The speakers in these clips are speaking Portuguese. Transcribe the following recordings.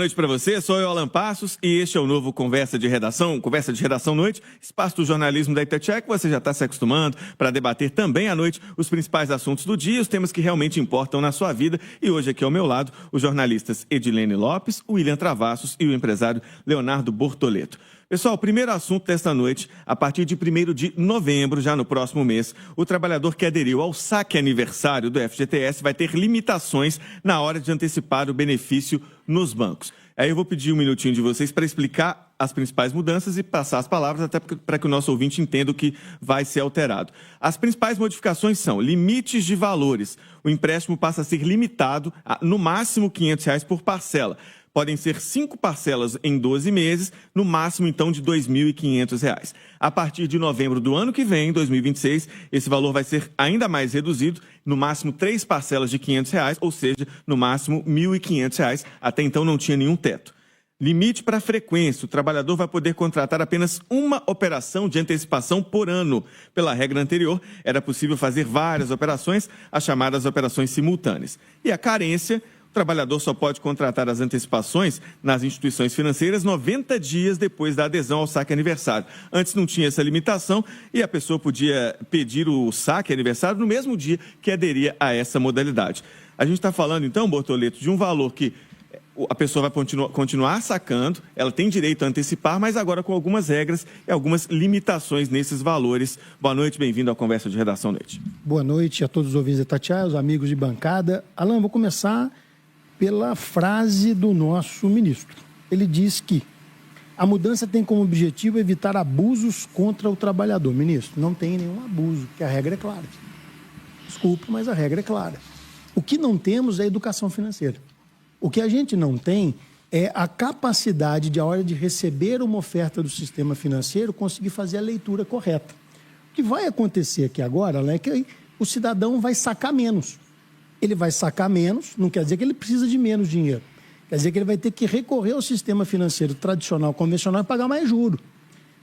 Boa noite para você, sou eu, Alan Passos, e este é o novo Conversa de Redação Noite, espaço do jornalismo da Itatiaia, que você já está se acostumando para debater também à noite os principais assuntos do dia, os temas que realmente importam na sua vida. E hoje aqui ao meu lado, os jornalistas Edilene Lopes, o William Travassos e o empresário Leonardo Bortoleto. Pessoal, o primeiro assunto desta noite, a partir de 1º de novembro, já no próximo mês, o trabalhador que aderiu ao saque aniversário do FGTS vai ter limitações na hora de antecipar o benefício nos bancos. Aí eu vou pedir um minutinho de vocês para explicar as principais mudanças e passar as palavras até para que o nosso ouvinte entenda o que vai ser alterado. As principais modificações são limites de valores. O empréstimo passa a ser limitado a, no máximo, R$ 500 por parcela. Podem ser 5 parcelas em 12 meses, no máximo, então, de R$ 2.500. A partir de novembro do ano que vem, 2026, esse valor vai ser ainda mais reduzido, no máximo 3 parcelas de R$ 500, ou seja, no máximo R$ 1.500. Até então não tinha nenhum teto. Limite para frequência. O trabalhador vai poder contratar apenas uma operação de antecipação por ano. Pela regra anterior, era possível fazer várias operações, as chamadas operações simultâneas. E a carência... O trabalhador só pode contratar as antecipações nas instituições financeiras 90 dias depois da adesão ao saque aniversário. Antes não tinha essa limitação e a pessoa podia pedir o saque aniversário no mesmo dia que aderia a essa modalidade. A gente está falando, então, Bortoleto, de um valor que a pessoa vai continuar sacando, ela tem direito a antecipar, mas agora com algumas regras e algumas limitações nesses valores. Boa noite, bem-vindo à Conversa de Redação Noite. Boa noite a todos os ouvintes da Itatiaia, os amigos de bancada. Alan, vou começar pela frase do nosso ministro. Ele diz que a mudança tem como objetivo evitar abusos contra o trabalhador. Ministro, não tem nenhum abuso, porque a regra é clara. Desculpe, mas a regra é clara. O que não temos é educação financeira. O que a gente não tem é a capacidade de, a hora de receber uma oferta do sistema financeiro, conseguir fazer a leitura correta. O que vai acontecer aqui agora é que o cidadão vai sacar menos. Ele vai sacar menos, não quer dizer que ele precisa de menos dinheiro. Quer dizer que ele vai ter que recorrer ao sistema financeiro tradicional, convencional, e pagar mais juros.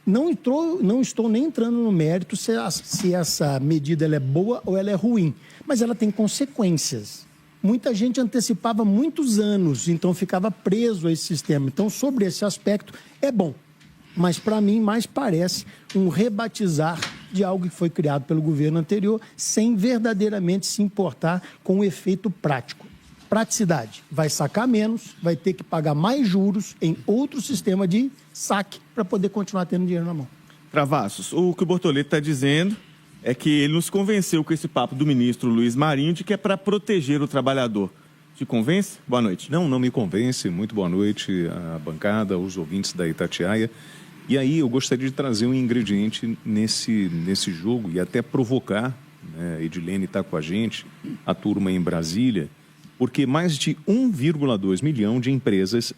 Não estou nem entrando no mérito se essa medida ela é boa ou ela é ruim, mas ela tem consequências. Muita gente antecipava muitos anos, então ficava preso a esse sistema. Então, sobre esse aspecto, é bom. Mas, para mim, mais parece um rebatizar de algo que foi criado pelo governo anterior, sem verdadeiramente se importar com o efeito prático. Praticidade. Vai sacar menos, vai ter que pagar mais juros em outro sistema de saque para poder continuar tendo dinheiro na mão. Travassos, o que o Bortoleto está dizendo é que ele nos convenceu com esse papo do ministro Luiz Marinho de que é para proteger o trabalhador. Te convence? Boa noite. Não me convence. Muito boa noite à bancada, aos ouvintes da Itatiaia. E aí eu gostaria de trazer um ingrediente nesse jogo e até provocar, né? Edilene está com a gente, a turma em Brasília, porque mais de 1,2 milhão de empresas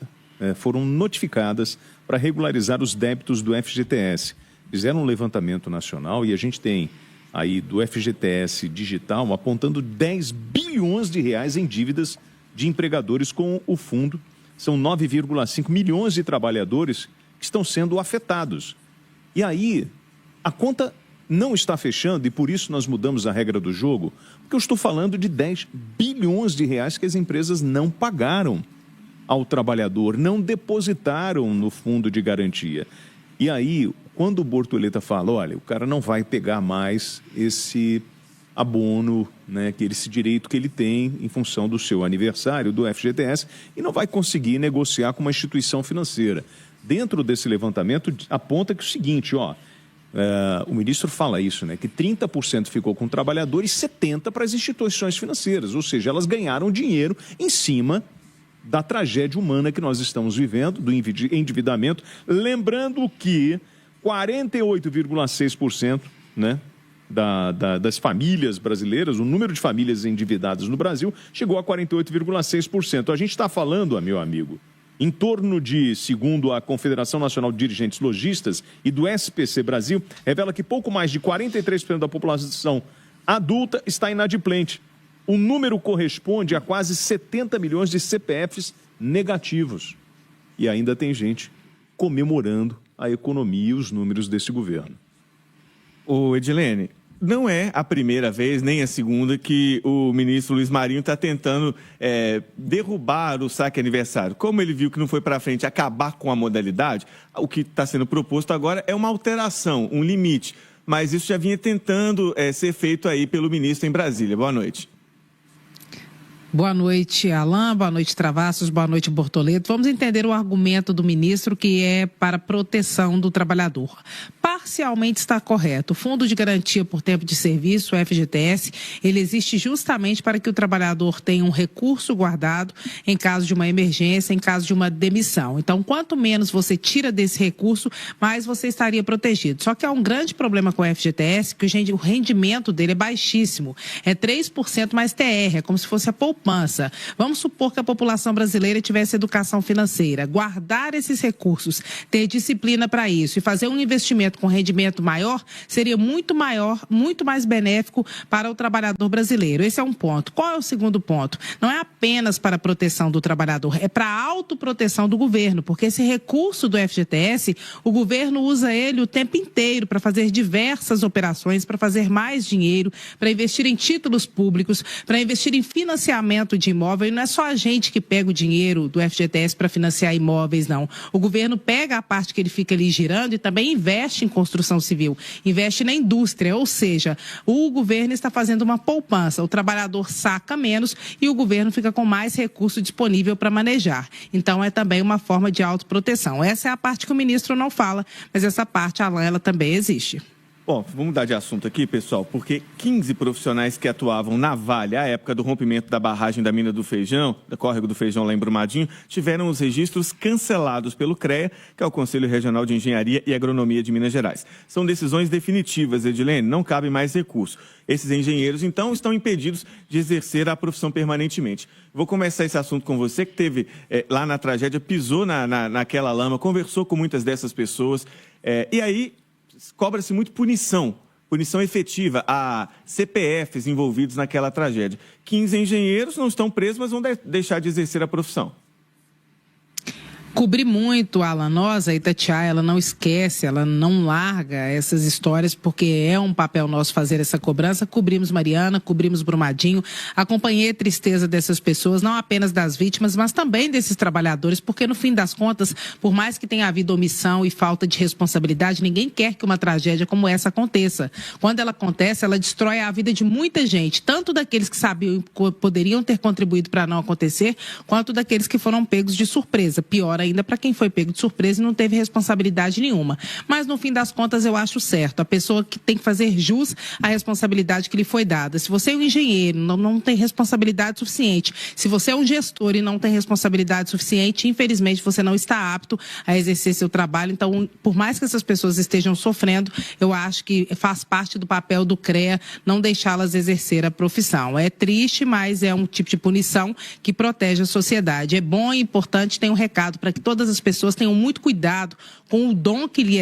foram notificadas para regularizar os débitos do FGTS. Fizeram um levantamento nacional e a gente tem aí do FGTS digital apontando 10 bilhões de reais em dívidas de empregadores com o fundo. São 9,5 milhões de trabalhadores que estão sendo afetados. E aí, a conta não está fechando e por isso nós mudamos a regra do jogo, porque eu estou falando de 10 bilhões de reais que as empresas não pagaram ao trabalhador, não depositaram no fundo de garantia. E aí, quando o Bortoleto fala, olha, o cara não vai pegar mais esse abono, né, esse direito que ele tem em função do seu aniversário, do FGTS, e não vai conseguir negociar com uma instituição financeira. Dentro desse levantamento, aponta que é o seguinte, o ministro fala isso, né, que 30% ficou com o trabalhador e 70% para as instituições financeiras, ou seja, elas ganharam dinheiro em cima da tragédia humana que nós estamos vivendo, do endividamento, lembrando que 48,6%, né, das famílias brasileiras, o número de famílias endividadas no Brasil chegou a 48,6%. A gente está falando, meu amigo, em torno de, segundo a Confederação Nacional de Dirigentes Lojistas e do SPC Brasil, revela que pouco mais de 43% da população adulta está inadimplente. O número corresponde a quase 70 milhões de CPFs negativos. E ainda tem gente comemorando a economia e os números desse governo. Ô Edilene, não é a primeira vez, nem a segunda, que o ministro Luiz Marinho está tentando derrubar o saque aniversário. Como ele viu que não foi para frente acabar com a modalidade, o que está sendo proposto agora é uma alteração, um limite. Mas isso já vinha tentando ser feito aí pelo ministro em Brasília. Boa noite. Boa noite, Alain. Boa noite, Travassos. Boa noite, Bortoleto. Vamos entender o argumento do ministro, que é para proteção do trabalhador. Parcialmente está correto. O Fundo de Garantia por Tempo de Serviço, o FGTS, ele existe justamente para que o trabalhador tenha um recurso guardado em caso de uma emergência, em caso de uma demissão. Então, quanto menos você tira desse recurso, mais você estaria protegido. Só que há um grande problema com o FGTS, que o rendimento dele é baixíssimo. É 3% mais TR, é como se fosse a poupança. Vamos supor que a população brasileira tivesse educação financeira, guardar esses recursos, ter disciplina para isso e fazer um investimento com rendimento maior, seria muito maior, muito mais benéfico para o trabalhador brasileiro. Esse é um ponto. Qual é o segundo ponto? Não é apenas para a proteção do trabalhador, é para a autoproteção do governo, porque esse recurso do FGTS, o governo usa ele o tempo inteiro para fazer diversas operações, para fazer mais dinheiro, para investir em títulos públicos, para investir em financiamento de imóvel. E não é só a gente que pega o dinheiro do FGTS para financiar imóveis, não. O governo pega a parte que ele fica ali girando e também investe em construção civil, investe na indústria, ou seja, o governo está fazendo uma poupança, o trabalhador saca menos e o governo fica com mais recurso disponível para manejar. Então é também uma forma de autoproteção. Essa é a parte que o ministro não fala, mas essa parte, Alain, ela também existe. Bom, vamos mudar de assunto aqui, pessoal, porque 15 profissionais que atuavam na Vale à época do rompimento da barragem da mina do Feijão, da córrego do Feijão lá em Brumadinho, tiveram os registros cancelados pelo CREA, que é o Conselho Regional de Engenharia e Agronomia de Minas Gerais. São decisões definitivas, Edilene, não cabe mais recurso. Esses engenheiros, então, estão impedidos de exercer a profissão permanentemente. Vou começar esse assunto com você, que teve lá na tragédia, pisou naquela lama, conversou com muitas dessas pessoas, e aí cobra-se muito punição efetiva a CPFs envolvidos naquela tragédia. 15 engenheiros não estão presos, mas vão deixar de exercer a profissão. Cobri muito, Alain. Nós, a Itatiaia, ela não esquece, ela não larga essas histórias, porque é um papel nosso fazer essa cobrança. Cobrimos Mariana, cobrimos Brumadinho, acompanhei a tristeza dessas pessoas, não apenas das vítimas, mas também desses trabalhadores, porque no fim das contas, por mais que tenha havido omissão e falta de responsabilidade, ninguém quer que uma tragédia como essa aconteça. Quando ela acontece, ela destrói a vida de muita gente, tanto daqueles que sabiam que poderiam ter contribuído para não acontecer, quanto daqueles que foram pegos de surpresa. Pior ainda para quem foi pego de surpresa e não teve responsabilidade nenhuma. Mas, no fim das contas, eu acho certo. A pessoa que tem que fazer jus à responsabilidade que lhe foi dada. Se você é um engenheiro, não tem responsabilidade suficiente. Se você é um gestor e não tem responsabilidade suficiente, infelizmente, você não está apto a exercer seu trabalho. Então, por mais que essas pessoas estejam sofrendo, eu acho que faz parte do papel do CREA não deixá-las exercer a profissão. É triste, mas é um tipo de punição que protege a sociedade. É bom e importante, tem um recado para que todas as pessoas tenham muito cuidado com o dom que lhe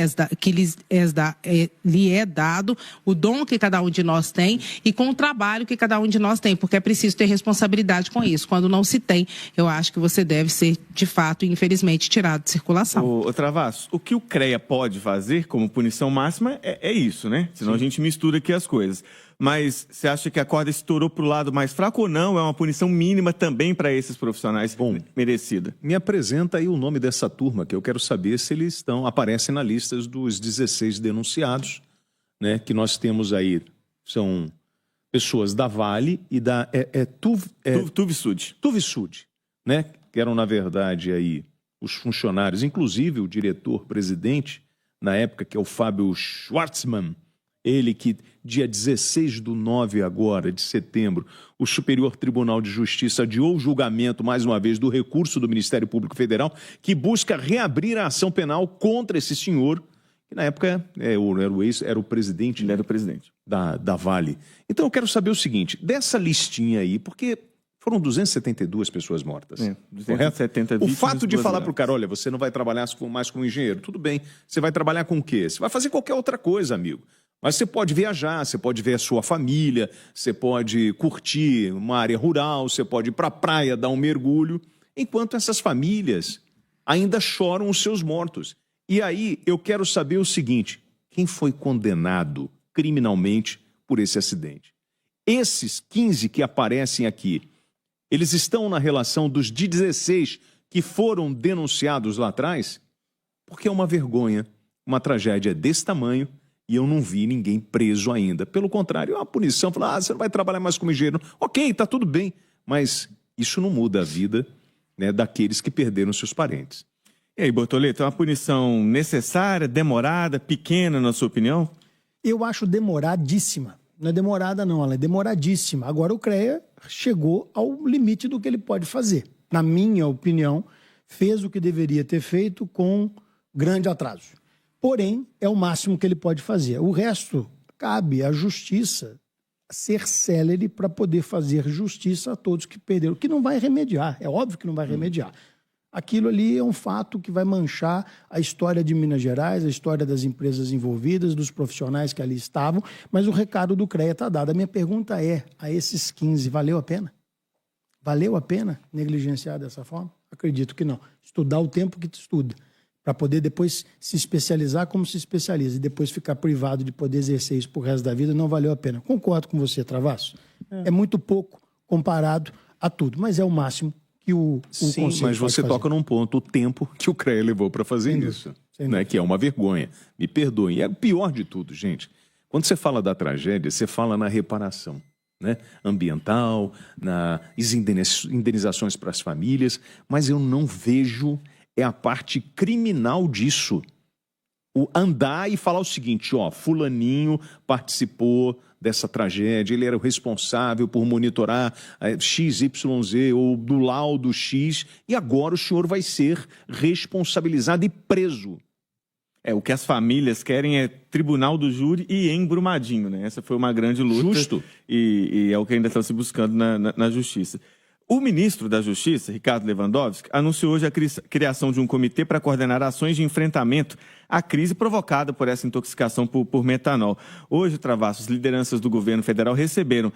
é dado, o dom que cada um de nós tem e com o trabalho que cada um de nós tem, porque é preciso ter responsabilidade com isso. Quando não se tem, eu acho que você deve ser, de fato, infelizmente, tirado de circulação. Ô Travassos, o que o CREA pode fazer como punição máxima é isso, né? Senão a gente mistura aqui as coisas. Mas você acha que a corda estourou para o lado mais fraco ou não? É uma punição mínima também para esses profissionais merecida? Me apresenta aí o nome dessa turma, que eu quero saber se eles aparecem na lista dos 16 denunciados, né? Que nós temos aí, são pessoas da Vale e da Tuvisud, né? Que eram, na verdade, aí os funcionários, inclusive o diretor-presidente, na época, que é o Fábio Schwartzman, ele que, dia 16/9 agora, de setembro, o Superior Tribunal de Justiça adiou o julgamento, mais uma vez, do recurso do Ministério Público Federal, que busca reabrir a ação penal contra esse senhor, que na época era o presidente, Ele era o presidente da Vale. Então eu quero saber o seguinte, dessa listinha aí, porque foram 272 pessoas mortas. 270 vítimas. O fato de falar para o cara, olha, você não vai trabalhar mais como engenheiro, tudo bem, você vai trabalhar com o quê? Você vai fazer qualquer outra coisa, amigo. Mas você pode viajar, você pode ver a sua família, você pode curtir uma área rural, você pode ir para a praia, dar um mergulho, enquanto essas famílias ainda choram os seus mortos. E aí eu quero saber o seguinte, quem foi condenado criminalmente por esse acidente. Esses 15 que aparecem aqui, eles estão na relação dos 16 que foram denunciados lá atrás? Porque é uma vergonha, uma tragédia desse tamanho, e eu não vi ninguém preso ainda. Pelo contrário, é uma punição. Falar, você não vai trabalhar mais como engenheiro. Ok, tá tudo bem, mas isso não muda a vida, né, daqueles que perderam seus parentes. E aí, Bortoleto, é uma punição necessária, demorada, pequena, na sua opinião? Eu acho demoradíssima. Não é demorada, não, ela é demoradíssima. Agora o CREA chegou ao limite do que ele pode fazer. Na minha opinião, fez o que deveria ter feito com grande atraso. Porém, é o máximo que ele pode fazer. O resto, cabe à justiça ser célere para poder fazer justiça a todos que perderam, que não vai remediar, é óbvio que não vai remediar. Aquilo ali é um fato que vai manchar a história de Minas Gerais, a história das empresas envolvidas, dos profissionais que ali estavam, mas o recado do CREA está dado. A minha pergunta é, a esses 15, valeu a pena? Valeu a pena negligenciar dessa forma? Acredito que não. Estudar o tempo que estuda, para poder depois se especializar como se especializa e depois ficar privado de poder exercer isso pro resto da vida, não valeu a pena. Concordo com você, Travasso. É muito pouco comparado a tudo, mas é o máximo que o Sim, Conselho mas você pode fazer. toca num ponto, o tempo que o CREA levou para fazer isso, né, que é uma vergonha. Me perdoem. E é o pior de tudo, gente. Quando você fala da tragédia, você fala na reparação, né, ambiental, nas indenizações para as famílias, mas eu não vejo a parte criminal disso. O andar e falar o seguinte, ó, fulaninho participou dessa tragédia, ele era o responsável por monitorar XYZ ou do laudo X, e agora o senhor vai ser responsabilizado e preso. O que as famílias querem é tribunal do júri e em Brumadinho, né? Essa foi uma grande luta. Justo. E é o que ainda está se buscando na Justiça. O ministro da Justiça, Ricardo Lewandowski, anunciou hoje a criação de um comitê para coordenar ações de enfrentamento à crise provocada por essa intoxicação por metanol. Hoje, Travassos, lideranças do governo federal receberam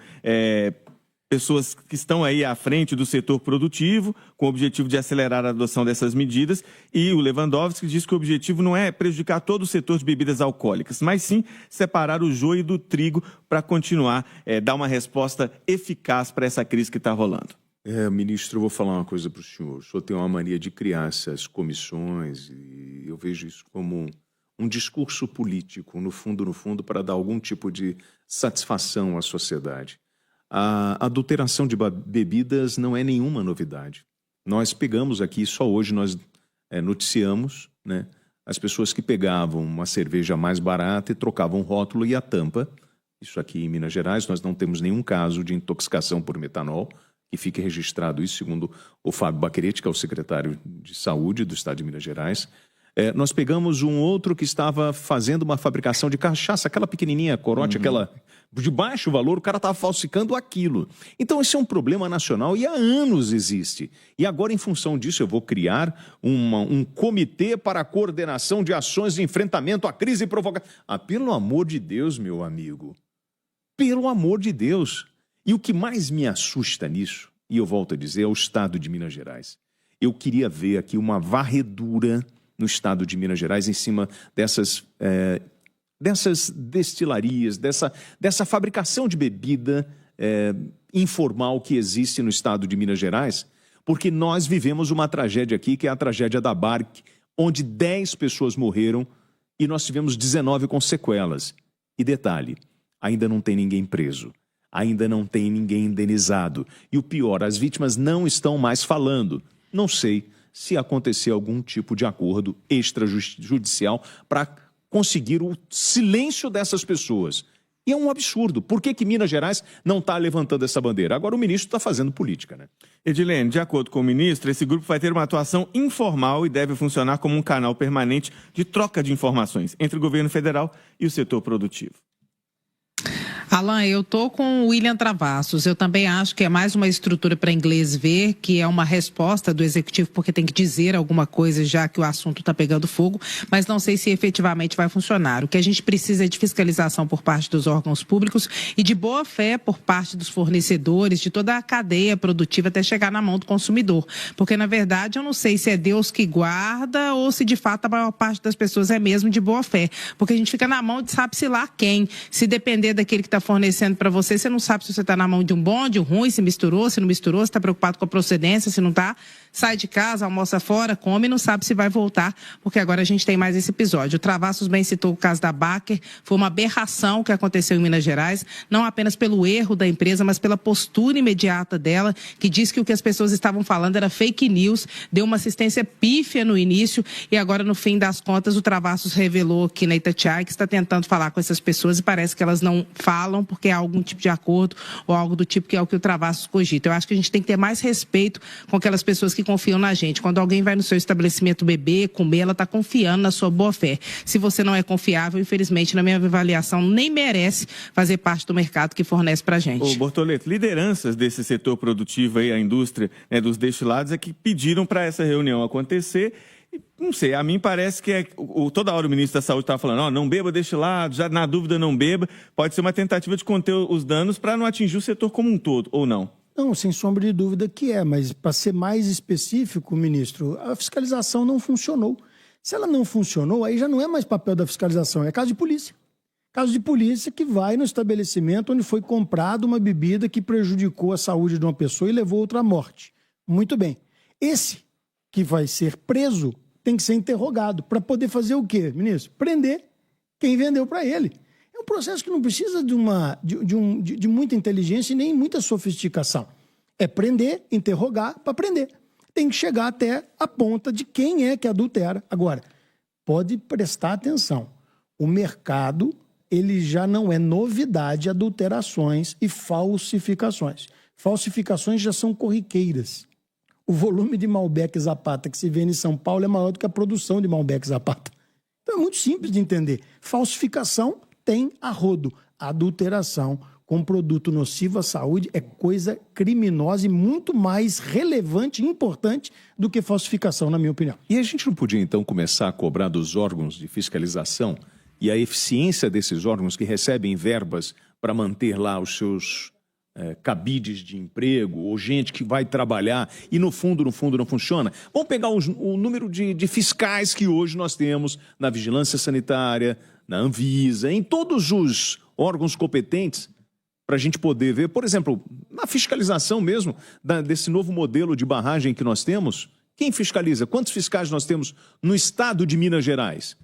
pessoas que estão aí à frente do setor produtivo, com o objetivo de acelerar a adoção dessas medidas, e o Lewandowski diz que o objetivo não é prejudicar todo o setor de bebidas alcoólicas, mas sim separar o joio do trigo para continuar, dar uma resposta eficaz para essa crise que está rolando. Ministro, eu vou falar uma coisa para o senhor. O senhor tem uma mania de criar essas comissões e eu vejo isso como um discurso político, no fundo, para dar algum tipo de satisfação à sociedade. A adulteração de bebidas não é nenhuma novidade. Nós pegamos aqui, só hoje nós noticiamos, né, as pessoas que pegavam uma cerveja mais barata e trocavam o rótulo e a tampa. Isso aqui em Minas Gerais, nós não temos nenhum caso de intoxicação por metanol, que fique registrado isso, segundo o Fábio Baquerete, que é o secretário de Saúde do Estado de Minas Gerais. Nós pegamos um outro que estava fazendo uma fabricação de cachaça, aquela pequenininha, corote, aquela de baixo valor, o cara estava falsificando aquilo. Então, esse é um problema nacional e há anos existe. E agora, em função disso, eu vou criar um comitê para a coordenação de ações de enfrentamento à crise provocada. Pelo amor de Deus, meu amigo. Pelo amor de Deus. E o que mais me assusta nisso, e eu volto a dizer, é o Estado de Minas Gerais. Eu queria ver aqui uma varredura no Estado de Minas Gerais em cima dessas destilarias, dessa fabricação de bebida informal que existe no Estado de Minas Gerais, porque nós vivemos uma tragédia aqui, que é a tragédia da Barc, onde 10 pessoas morreram e nós tivemos 19 com sequelas. E detalhe, ainda não tem ninguém preso. Ainda não tem ninguém indenizado. E o pior, as vítimas não estão mais falando. Não sei se aconteceu algum tipo de acordo extrajudicial para conseguir o silêncio dessas pessoas. E é um absurdo. Por que Minas Gerais não está levantando essa bandeira? Agora o ministro está fazendo política, né? Edilene, de acordo com o ministro, esse grupo vai ter uma atuação informal e deve funcionar como um canal permanente de troca de informações entre o governo federal e o setor produtivo. Alan, eu estou com o William Travassos. Eu também acho que é mais uma estrutura para inglês ver, que é uma resposta do executivo, porque tem que dizer alguma coisa, já que o assunto está pegando fogo, mas não sei se efetivamente vai funcionar. O que a gente precisa é de fiscalização por parte dos órgãos públicos e de boa fé por parte dos fornecedores, de toda a cadeia produtiva até chegar na mão do consumidor. Porque, na verdade, eu não sei se é Deus que guarda ou se, de fato, a maior parte das pessoas é mesmo de boa fé. Porque a gente fica na mão de sabe-se lá quem. Se depender daquele que está fornecendo para você, você não sabe se você está na mão de um bom, de um ruim, se misturou, se não misturou, se está preocupado com a procedência, se não está, sai de casa, almoça fora, come e não sabe se vai voltar, porque agora a gente tem mais esse episódio. O Travassos bem citou o caso da Baker, foi uma aberração que aconteceu em Minas Gerais, não apenas pelo erro da empresa, mas pela postura imediata dela, que diz que o que as pessoas estavam falando era fake news, deu uma assistência pífia no início e agora, no fim das contas, o Travassos revelou aqui na Itatiaia que está tentando falar com essas pessoas e parece que elas não falam porque há algum tipo de acordo ou algo do tipo que é o que o Travassos cogita. Eu acho que a gente tem que ter mais respeito com aquelas pessoas que confiam na gente. Quando alguém vai no seu estabelecimento beber, comer, ela está confiando na sua boa-fé. Se você não é confiável, infelizmente, na minha avaliação, nem merece fazer parte do mercado que fornece para a gente. Ô, Bortoleto, lideranças desse setor produtivo aí, a indústria, né, dos destilados, é que pediram para essa reunião acontecer. Não sei, a mim parece que toda hora o ministro da Saúde estava falando, não beba destilado, já na dúvida não beba. Pode ser uma tentativa de conter os danos para não atingir o setor como um todo, ou não? Não, sem sombra de dúvida que é, mas para ser mais específico, ministro, a fiscalização não funcionou. Se ela não funcionou, aí já não é mais papel da fiscalização, é caso de polícia. Caso de polícia que vai no estabelecimento onde foi comprada uma bebida que prejudicou a saúde de uma pessoa e levou outra à morte. Muito bem. Esse que vai ser preso tem que ser interrogado para poder fazer o quê, ministro? Prender quem vendeu para ele. É um processo que não precisa de muita inteligência e nem muita sofisticação. É prender, interrogar para prender. Tem que chegar até a ponta de quem é que adultera. Agora, pode prestar atenção. O mercado, ele já não é novidade adulterações e falsificações. Falsificações já são corriqueiras. O volume de Malbec Zapata que se vende em São Paulo é maior do que a produção de Malbec Zapata. Então é muito simples de entender. Falsificação tem a rodo. Adulteração com produto nocivo à saúde é coisa criminosa e muito mais relevante e importante do que falsificação, na minha opinião. E a gente não podia, então, começar a cobrar dos órgãos de fiscalização e a eficiência desses órgãos que recebem verbas para manter lá os seus cabides de emprego ou gente que vai trabalhar e no fundo não funciona? Vamos pegar o número de fiscais que hoje nós temos na Vigilância Sanitária, na Anvisa, em todos os órgãos competentes, para a gente poder ver, por exemplo, na fiscalização mesmo desse novo modelo de barragem que nós temos. Quem fiscaliza? Quantos fiscais nós temos no estado de Minas Gerais?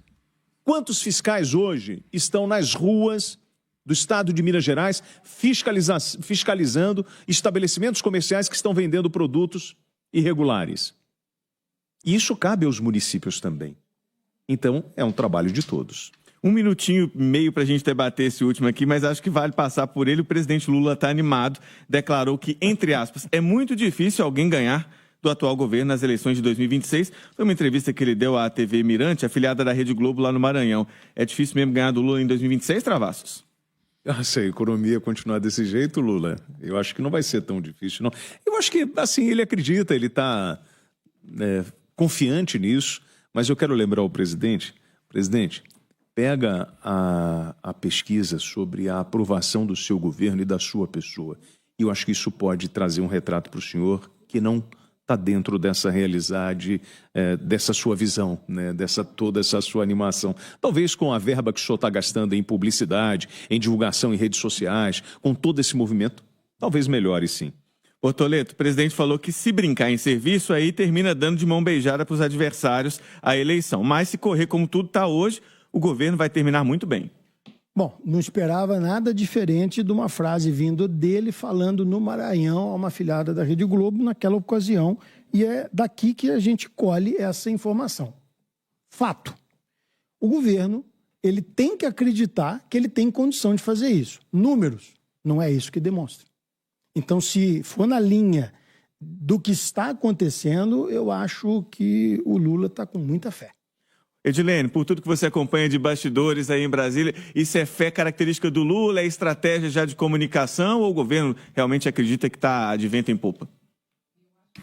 Quantos fiscais hoje estão nas ruas do estado de Minas Gerais fiscalizando estabelecimentos comerciais que estão vendendo produtos irregulares? E isso cabe aos municípios também. Então, é um trabalho de todos. 1 minutinho e meio para a gente debater esse último aqui, mas acho que vale passar por ele. O presidente Lula está animado, declarou que, entre aspas, é muito difícil alguém ganhar do atual governo nas eleições de 2026. Foi uma entrevista que ele deu à TV Mirante, afiliada da Rede Globo lá no Maranhão. É difícil mesmo ganhar do Lula em 2026, Travassos? Se a economia continuar desse jeito, Lula, eu acho que não vai ser tão difícil, não. Eu acho que, assim, ele acredita, ele está confiante nisso, mas eu quero lembrar ao presidente, pega a pesquisa sobre a aprovação do seu governo e da sua pessoa. E eu acho que isso pode trazer um retrato para o senhor que não está dentro dessa realidade, dessa sua visão, né, toda essa sua animação. Talvez com a verba que o senhor está gastando em publicidade, em divulgação em redes sociais, com todo esse movimento, talvez melhore sim. Bortoleto, o presidente falou que se brincar em serviço, aí termina dando de mão beijada para os adversários a eleição. Mas se correr como tudo está hoje, o governo vai terminar muito bem. Bom, não esperava nada diferente de uma frase vindo dele falando no Maranhão a uma afiliada da Rede Globo naquela ocasião, e é daqui que a gente colhe essa informação. Fato. O governo, ele tem que acreditar que ele tem condição de fazer isso. Números, não é isso que demonstra. Então, se for na linha do que está acontecendo, eu acho que o Lula está com muita fé. Edilene, por tudo que você acompanha de bastidores aí em Brasília, isso é fé característica do Lula, é estratégia já de comunicação ou o governo realmente acredita que está de vento em popa?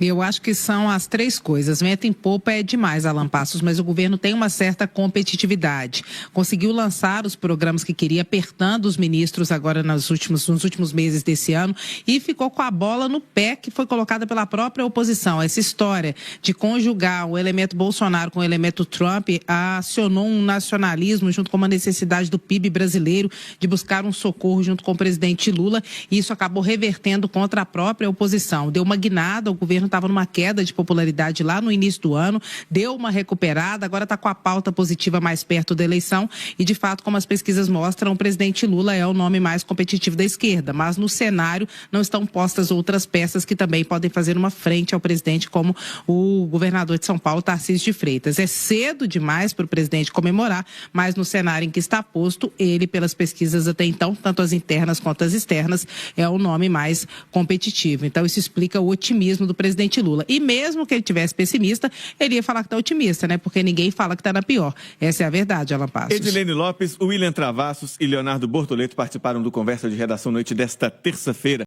Eu acho que são as três coisas. Vento em popa é demais, Alan Passos, mas o governo tem uma certa competitividade. Conseguiu lançar os programas que queria, apertando os ministros agora nos últimos meses desse ano, e ficou com a bola no pé que foi colocada pela própria oposição. Essa história de conjugar o elemento Bolsonaro com o elemento Trump acionou um nacionalismo junto com uma necessidade do PIB brasileiro de buscar um socorro junto com o presidente Lula, e isso acabou revertendo contra a própria oposição. Deu uma guinada, o governo estava numa queda de popularidade lá no início do ano, deu uma recuperada, agora está com a pauta positiva mais perto da eleição e, de fato, como as pesquisas mostram, o presidente Lula é o nome mais competitivo da esquerda, mas no cenário não estão postas outras peças que também podem fazer uma frente ao presidente, como o governador de São Paulo, Tarcísio de Freitas. É cedo demais para o presidente comemorar, mas no cenário em que está posto, ele, pelas pesquisas até então, tanto as internas quanto as externas, é o nome mais competitivo. Então, isso explica o otimismo do presidente Lula. E mesmo que ele tivesse pessimista, ele ia falar que está otimista, né? Porque ninguém fala que está na pior. Essa é a verdade, Alan Passos. Edilene Lopes, William Travassos e Leonardo Bortoleto participaram do Conversa de Redação Noite desta terça-feira.